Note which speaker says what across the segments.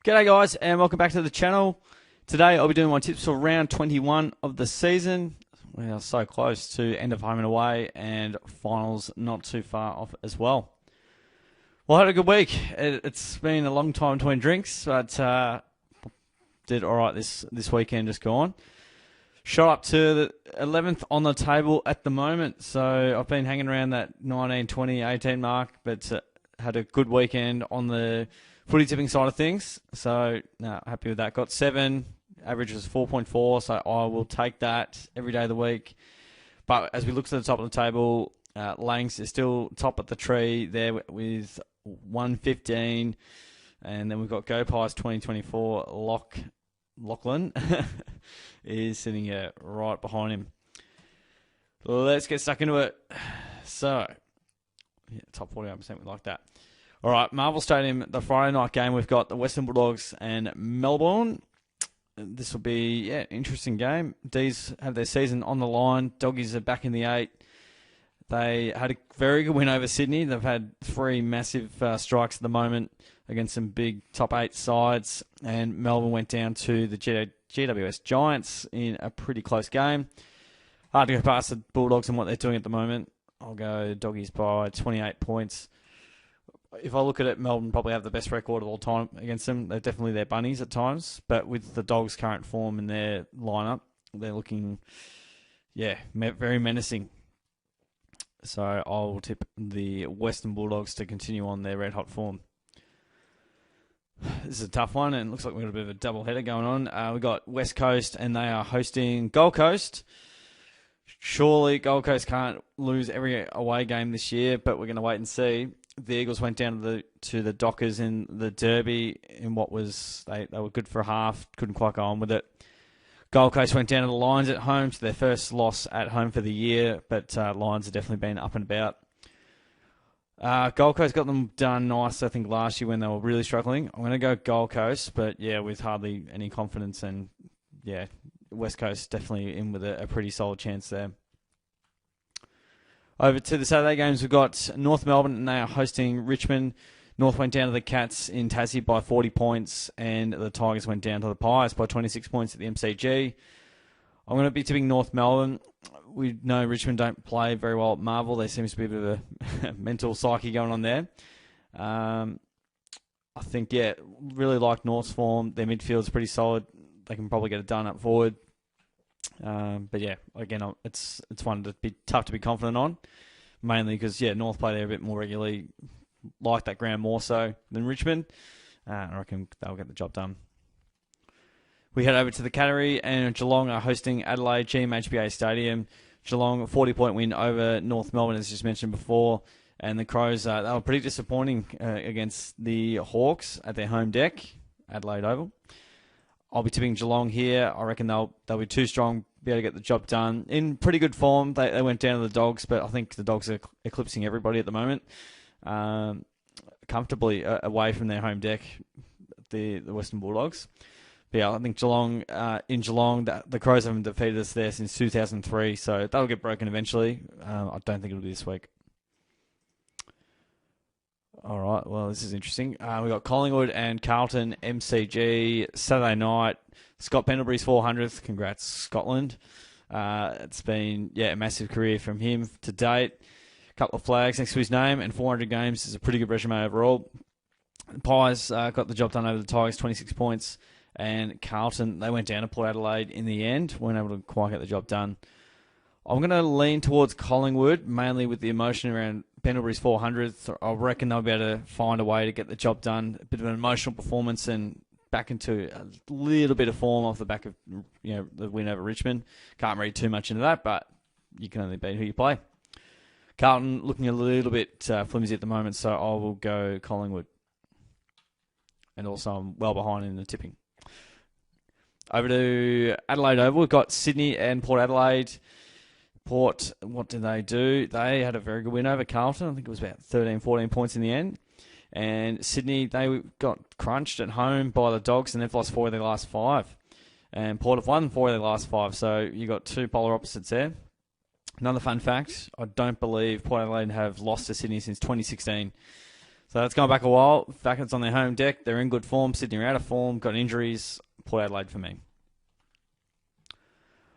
Speaker 1: G'day guys and welcome back to the channel. Today I'll be doing my tips for round 21 of the season. We are so close to end of home and away and finals not too far off as well. Well, I had a good week. It's been a long time between drinks, but did alright this weekend just gone. Shot up to the 11th on the table at the moment, so I've been hanging around that 19, 20, 18 mark, but had a good weekend on the footy tipping side of things, so happy with that. Got 7, average was 4.4, so I will take that every day of the week. But as we look to the top of the table, Langs is still top of the tree there with 115, and then we've got Go Pies 2024 Lachlan is sitting here right behind him. Let's get stuck into it. So, top 49%, we like that. All right, Marvel Stadium, the Friday night game, we've got the Western Bulldogs and Melbourne. This will be, an interesting game. D's have their season on the line. Doggies are back in the 8. They had a very good win over Sydney. They've had 3 massive strikes at the moment against some big top 8 sides. And Melbourne went down to the GWS Giants in a pretty close game. Hard to go past the Bulldogs and what they're doing at the moment. I'll go Doggies by 28 points. If I look at it, Melbourne probably have the best record of all time against them. They're definitely their bunnies at times. But with the Dogs' current form in their lineup, they're looking, very menacing. So I'll tip the Western Bulldogs to continue on their red-hot form. This is a tough one, and it looks like we've got a bit of a double-header going on. We've got West Coast, and they are hosting Gold Coast. Surely Gold Coast can't lose every away game this year, but we're going to wait and see. The Eagles went down to the Dockers in the Derby in what was, they were good for a half, couldn't quite go on with it. Gold Coast went down to the Lions at home, to their first loss at home for the year, but Lions have definitely been up and about. Gold Coast got them done nice, I think, last year when they were really struggling. I'm going to go Gold Coast, but with hardly any confidence, and West Coast definitely in with a pretty solid chance there. Over to the Saturday games, we've got North Melbourne, and they are hosting Richmond. North went down to the Cats in Tassie by 40 points, and the Tigers went down to the Pies by 26 points at the MCG. I'm going to be tipping North Melbourne. We know Richmond don't play very well at Marvel. There seems to be a bit of a mental psyche going on there. I think, really like North's form. Their midfield's pretty solid. They can probably get it done up forward. Again, it's one to be tough to be confident on, mainly because North play there a bit more regularly, like that ground more so than Richmond. I reckon they'll get the job done. We head over to the Cattery, and Geelong are hosting Adelaide, GMHBA Stadium. Geelong, a 40-point win over North Melbourne, as just mentioned before, and the Crows they were pretty disappointing against the Hawks at their home deck, Adelaide Oval. I'll be tipping Geelong here. I reckon they'll be too strong, be able to get the job done. In pretty good form, they went down to the Dogs, but I think the Dogs are eclipsing everybody at the moment. Comfortably away from their home deck, the Western Bulldogs. But I think Geelong, the Crows haven't defeated us there since 2003, so that'll get broken eventually. I don't think it'll be this week. All right, well, this is interesting. We've got Collingwood and Carlton MCG Saturday night. Scott Pendlebury's 400th. Congrats, Scotland. It's been, a massive career from him to date. A couple of flags next to his name, and 400 games is a pretty good resume overall. The Pies got the job done over the Tigers, 26 points. And Carlton, they went down to Port Adelaide in the end, weren't able to quite get the job done. I'm going to lean towards Collingwood, mainly with the emotion around Pendlebury's 400th. I reckon they'll be able to find a way to get the job done. A bit of an emotional performance and back into a little bit of form off the back of the win over Richmond. Can't read too much into that, but you can only beat who you play. Carlton looking a little bit flimsy at the moment, so I will go Collingwood. And also I'm well behind in the tipping. Over to Adelaide Oval, we've got Sydney and Port Adelaide. Port, what did they do? They had a very good win over Carlton. I think it was about 13, 14 points in the end. And Sydney, they got crunched at home by the Dogs, and they've lost 4 of their last 5. And Port have won 4 of their last 5, so you got 2 polar opposites there. Another fun fact, I don't believe Port Adelaide have lost to Sydney since 2016. So that's going back a while. Falcons on their home deck. They're in good form. Sydney are out of form. Got injuries. Port Adelaide for me.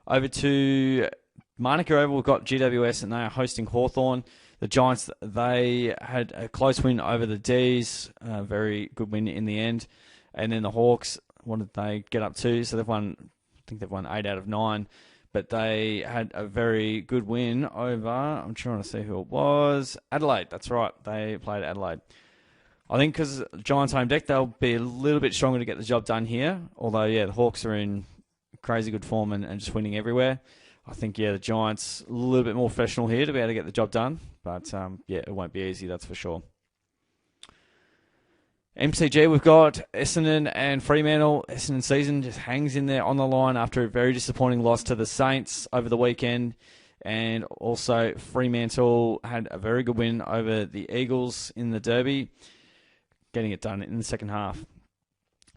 Speaker 1: Over to Manuka Oval, we've got GWS, and they are hosting Hawthorn. The Giants, they had a close win over the D's. A very good win in the end. And then the Hawks, what did they get up to? So they've won, I think they've won 8 out of 9. But they had a very good win over, I'm trying to see who it was, Adelaide. That's right. They played Adelaide. I think because Giants home deck, they'll be a little bit stronger to get the job done here. Although, yeah, the Hawks are in crazy good form and just winning everywhere. I think, yeah, the Giants a little bit more professional here to be able to get the job done. But, yeah, it won't be easy, that's for sure. MCG, we've got Essendon and Fremantle. Essendon season just hangs in there on the line after a very disappointing loss to the Saints over the weekend. And also Fremantle had a very good win over the Eagles in the Derby, getting it done in the second half.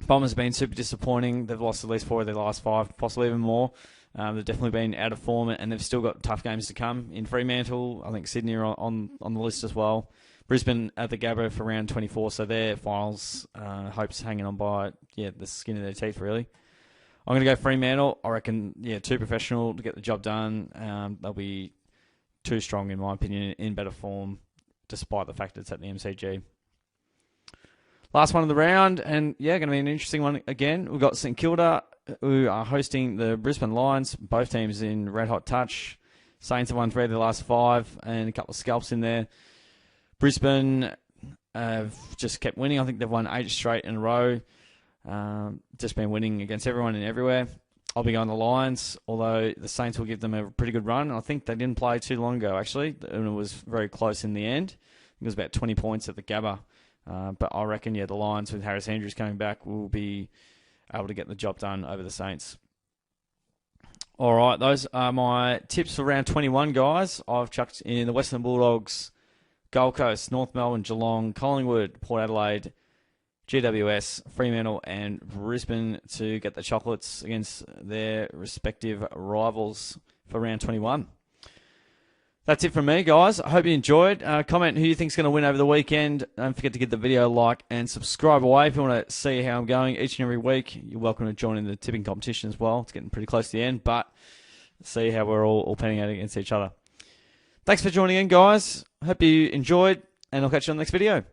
Speaker 1: Bombers have been super disappointing. They've lost at least 4 of their last 5, possibly even more. They've definitely been out of form, and they've still got tough games to come. In Fremantle, I think Sydney are on the list as well. Brisbane at the Gabba for round 24, so their finals hopes hanging on by the skin of their teeth, really. I'm going to go Fremantle. I reckon, too professional to get the job done. They'll be too strong, in my opinion, in better form, despite the fact it's at the MCG. Last one of the round, and going to be an interesting one again. We've got St Kilda, who are hosting the Brisbane Lions. Both teams in red-hot touch. Saints have won 3 of their last 5, and a couple of scalps in there. Brisbane have just kept winning. I think they've won 8 straight in a row. Just been winning against everyone and everywhere. I'll be going the Lions, although the Saints will give them a pretty good run. I think they didn't play too long ago, actually, and it was very close in the end. It was about 20 points at the Gabba. But I reckon, the Lions with Harris Andrews coming back will be able to get the job done over the Saints. All right, those are my tips for round 21, guys. I've chucked in the Western Bulldogs, Gold Coast, North Melbourne, Geelong, Collingwood, Port Adelaide, GWS, Fremantle, and Brisbane to get the chocolates against their respective rivals for round 21. That's it from me, guys. I hope you enjoyed. Comment who you think's going to win over the weekend. Don't forget to give the video a like and subscribe away if you want to see how I'm going each and every week. You're welcome to join in the tipping competition as well. It's getting pretty close to the end, but see how we're all panning out against each other. Thanks for joining in, guys. Hope you enjoyed, and I'll catch you on the next video.